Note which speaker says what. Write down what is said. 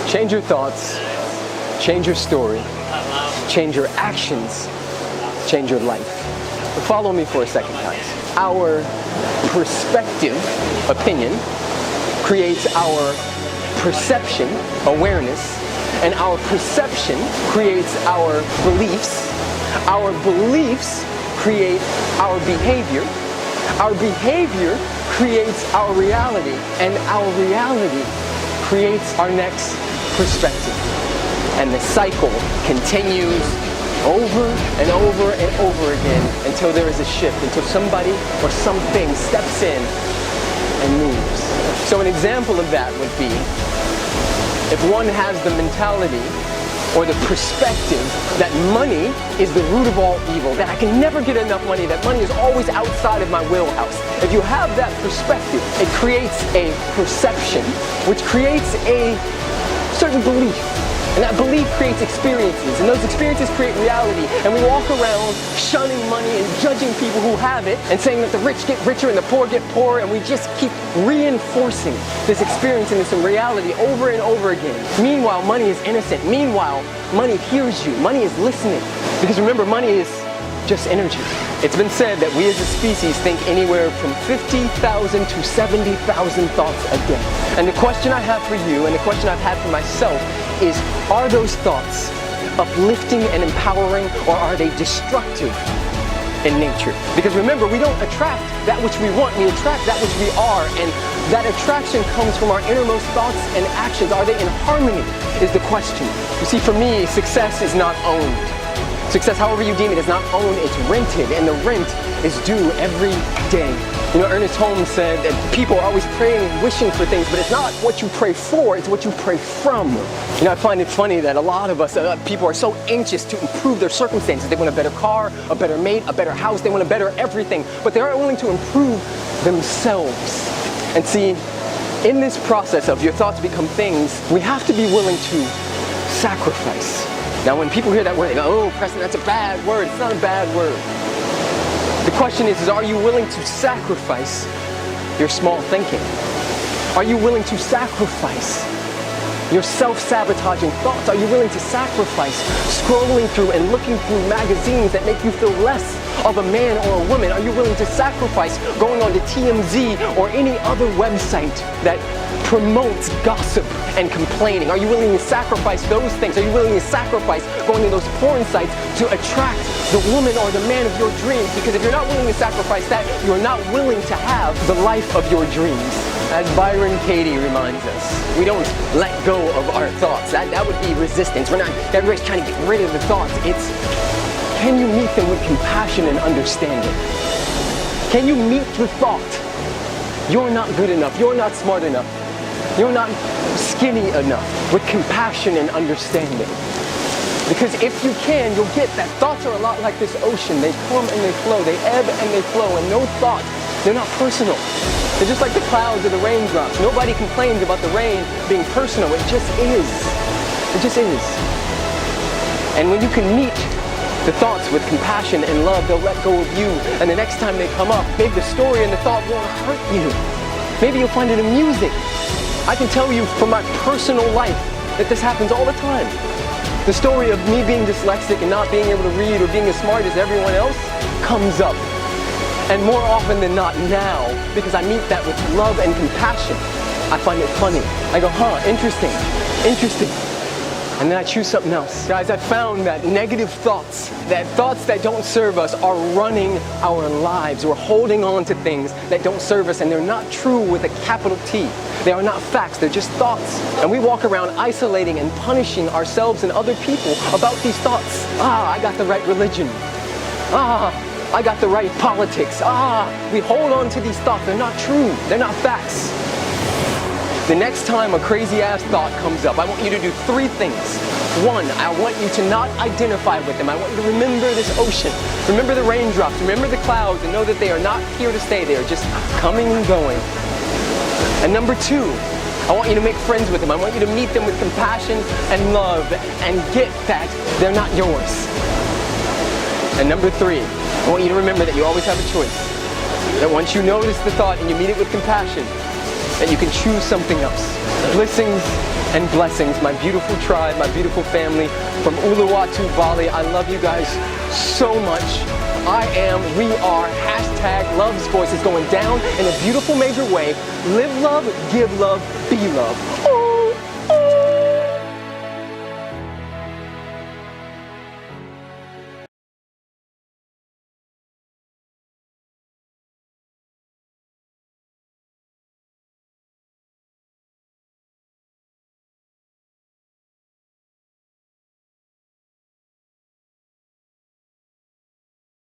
Speaker 1: Change your thoughts, change your story, change your actions, change your life. But follow me for a second, guys. Our perspective, opinion, creates our perception, awareness, and our perception creates our beliefs. Our beliefs create our behavior. Our behavior creates our reality, and our reality creates our next perspective. And the cycle continues over and over and over again until there is a shift, until somebody or something steps in and moves. So an example of that would be if one has the mentality or the perspective that money is the root of all evil, that I can never get enough money, that money is always outside of my wheelhouse. If you have that perspective, it creates a perception, which creates a certain belief. And that belief creates experiences, and those experiences create reality. And we walk around shunning money and judging people who have it and saying that the rich get richer and the poor get poorer, and we just keep reinforcing this experience and this reality over and over again. Meanwhile, money is innocent. Meanwhile, money hears you. Money is listening. Because remember, money is just energy. It's been said that we as a species think anywhere from 50,000 to 70,000 thoughts a day. And the question I have for you, and the question I've had for myself, is, are those thoughts uplifting and empowering, or are they destructive in nature? Because remember, we don't attract that which we want, we attract that which we are, and that attraction comes from our innermost thoughts and actions. Are they in harmony is the question. You see, for me, success is not owned. Success, however you deem it, is not owned, it's rented, and the rent is due every day. You know, Ernest Holmes said that people are always praying, wishing for things, but it's not what you pray for, it's what you pray from. You know, I find it funny that a lot of us, people are so anxious to improve their circumstances. They want a better car, a better mate, a better house, they want a better everything, but they aren't willing to improve themselves. And see, in this process of your thoughts become things, we have to be willing to sacrifice. Now, when people hear that word, they go, oh, Preston, that's a bad word. It's not a bad word. The question is are you willing to sacrifice your small thinking? Are you willing to sacrifice your self-sabotaging thoughts? Are you willing to sacrifice scrolling through and looking through magazines that make you feel less of a man or a woman? Are you willing to sacrifice going on to TMZ or any other website that promotes gossip and complaining? Are you willing to sacrifice those things? Are you willing to sacrifice going to those porn sites to attract the woman or the man of your dreams? Because if you're not willing to sacrifice that, you're not willing to have the life of your dreams. As Byron Katie reminds us, we don't let go of our thoughts. That would be resistance. Everybody's trying to get rid of the thoughts. It's, can you meet them with compassion and understanding? Can you meet the thought, you're not good enough, you're not smart enough, you're not skinny enough, with compassion and understanding? Because if you can, you'll get that thoughts are a lot like this ocean. They come and they flow, they ebb and they flow, and no thought, they're not personal. They're just like the clouds or the raindrops. Nobody complains about the rain being personal. It just is. It just is. And when you can meet the thoughts with compassion and love, they'll let go of you. And the next time they come up, maybe the story and the thought won't hurt you. Maybe you'll find it amusing. I can tell you from my personal life that this happens all the time. The story of me being dyslexic and not being able to read or being as smart as everyone else comes up. And more often than not now, because I meet that with love and compassion, I find it funny. I go, interesting, interesting. And then I choose something else. Guys, I found that negative thoughts that don't serve us are running our lives. We're holding on to things that don't serve us, and they're not true with a capital T. They are not facts, they're just thoughts. And we walk around isolating and punishing ourselves and other people about these thoughts. I got the right religion. I got the right politics. We hold on to these thoughts. They're not true. They're not facts. The next time a crazy ass thought comes up, I want you to do three things. One, I want you to not identify with them. I want you to remember this ocean. Remember the raindrops. Remember the clouds, and know that they are not here to stay. They are just coming and going. And number two, I want you to make friends with them. I want you to meet them with compassion and love and get that they're not yours. And number three, I want you to remember that you always have a choice. That once you notice the thought and you meet it with compassion, that you can choose something else. Blessings and blessings, my beautiful tribe, my beautiful family from Uluwatu, Bali. I love you guys so much. I am, we are, hashtag Love's Voice is going down in a beautiful major way. Live love, give love, be love.